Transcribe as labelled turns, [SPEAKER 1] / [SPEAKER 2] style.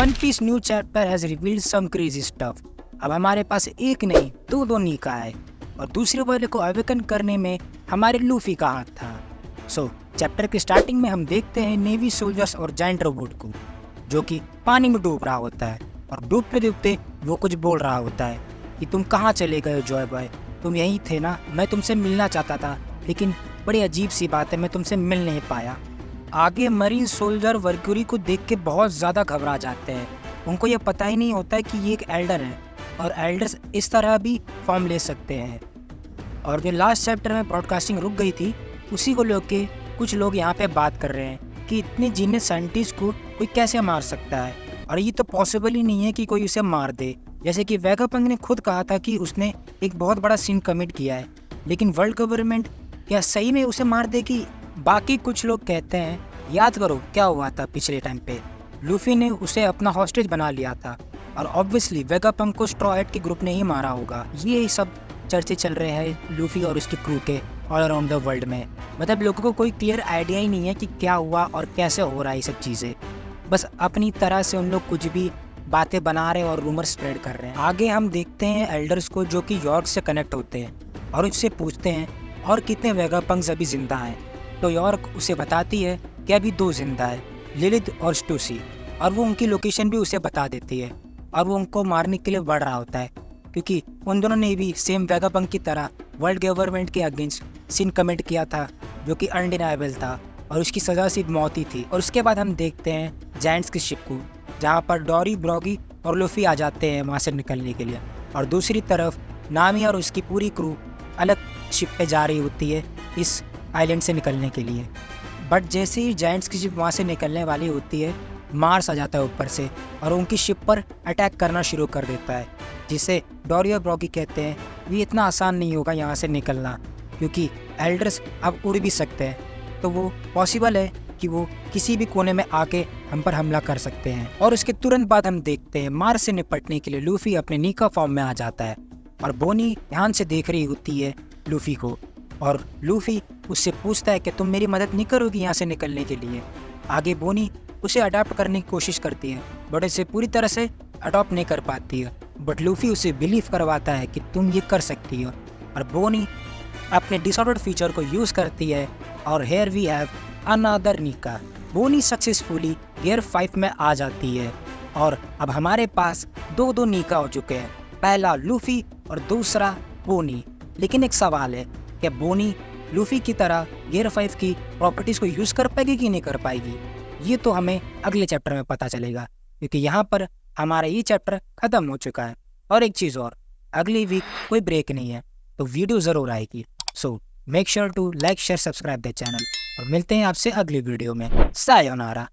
[SPEAKER 1] One Piece new chapter has revealed some crazy stuff. अब हमारे पास एक नहीं दो नीका है और दूसरे वाले को अवेकन करने में हमारे लूफी का हाथ था। चैप्टर के स्टार्टिंग में हम देखते हैं नेवी सोल्जर्स और जायंट रोबोट को, जो कि पानी में डूब रहा होता है और डूबते डूबते वो कुछ बोल रहा होता है कि तुम कहाँ चले गए जॉय बॉय, तुम यहीं थे ना, मैं तुमसे मिलना चाहता था लेकिन बड़ी अजीब सी बात है, मैं तुमसे मिल नहीं पाया। आगे मरीन सोल्जर वर्क्यूरी को देख के बहुत ज़्यादा घबरा जाते हैं। उनको ये पता ही नहीं होता है कि ये एक एल्डर है और एल्डर्स इस तरह भी फॉर्म ले सकते हैं। और जो लास्ट चैप्टर में ब्रॉडकास्टिंग रुक गई थी, उसी को लेके कुछ लोग यहाँ पे बात कर रहे हैं कि इतने जीनियस साइंटिस्ट को कोई कैसे मार सकता है, और ये तो पॉसिबल ही नहीं है कि कोई उसे मार दे। जैसे कि वेगापंक ने खुद कहा था कि उसने एक बहुत बड़ा सीन कमिट किया है, लेकिन वर्ल्ड गवर्नमेंट क्या सही में उसे मार देगी? बाकी कुछ लोग कहते हैं याद करो क्या हुआ था पिछले टाइम पे, लूफी ने उसे अपना हॉस्टेज बना लिया था और ऑब्वियसली वेगापंक को स्ट्रॉ हैट के ग्रुप ने ही मारा होगा। ये सब चर्चे चल रहे हैं लूफी और उसके क्रू के ऑल अराउंड द वर्ल्ड में। मतलब लोगों को कोई क्लियर आइडिया ही नहीं है कि क्या हुआ और कैसे हो रहा है ये सब चीज़ें। बस अपनी तरह से उन लोग कुछ भी बातें बना रहे हैं और रूमर स्प्रेड कर रहे हैं। आगे हम देखते हैं एल्डर्स को जो कि यॉर्क से कनेक्ट होते हैं और उससे पूछते हैं और कितने वेगापंक्स अभी जिंदा हैं। तो यॉर्क उसे बताती है कि अभी 2 जिंदा है, लिलिथ और स्टूसी, और वो उनकी लोकेशन भी उसे बता देती है और वो उनको मारने के लिए बढ़ रहा होता है क्योंकि उन दोनों ने भी सेम वेगापंक की तरह वर्ल्ड गवर्नमेंट के अगेंस्ट सीन कमिट किया था जो कि अनडिनाइबल था और उसकी सज़ा सिर्फ मौत ही थी। और उसके बाद हम देखते हैं जायंट्स की शिप को, जहाँ पर डोरी, ब्रॉगी और लूफी आ जाते हैं वहाँ से निकलने के लिए, और दूसरी तरफ नामी और उसकी पूरी क्रू अलग शिप पे जा रही होती है इस आइलैंड से निकलने के लिए। बट जैसे ही जायंट्स की शिप वहाँ से निकलने वाली होती है, मार्स आ जाता है ऊपर से और उनकी शिप पर अटैक करना शुरू कर देता है, जिसे डोरी और ब्रॉगी कहते हैं ये इतना आसान नहीं होगा यहाँ से निकलना, क्योंकि एल्डर्स अब उड़ भी सकते हैं, तो वो पॉसिबल है कि वो किसी भी कोने में आके हम पर हमला कर सकते हैं। और उसके तुरंत बाद हम देखते हैं मार्स से निपटने के लिए लूफी अपने नीका फॉर्म में आ जाता है और बोनी ध्यान से देख रही होती है लूफी को, और लूफी उससे पूछता है कि तुम मेरी मदद नहीं करोगी यहाँ से निकलने के लिए। आगे बोनी उसे अडॉप्ट करने की कोशिश करती है बट उसे पूरी तरह से अडॉप्ट नहीं कर पाती है, बट लूफी उसे बिलीव करवाता है कि तुम ये कर सकती हो, और बोनी अपने डिसऑर्डर्ड फीचर को यूज़ करती है और here we have another Nika. Bonnie successfully gear 5 में आ जाती है और अब हमारे पास 2 नीका हो चुके हैं, पहला लूफी और दूसरा बोनी। लेकिन एक सवाल है कि बोनी लूफी की तरह गियर 5 की प्रॉपर्टीज़ को यूज़ कर पाएगी कि नहीं कर पाएगी, ये तो हमें अगले चैप्टर में पता चलेगा, क्योंकि यहाँ पर हमारा ये चैप्टर ख़त्म हो चुका है। और एक चीज़ और, अगली वीक कोई ब्रेक नहीं है तो वीडियो ज़रूर आएगी। So make sure to like share subscribe the channel और मिलते हैं आपसे अगली वीडियो में। सायोनारा।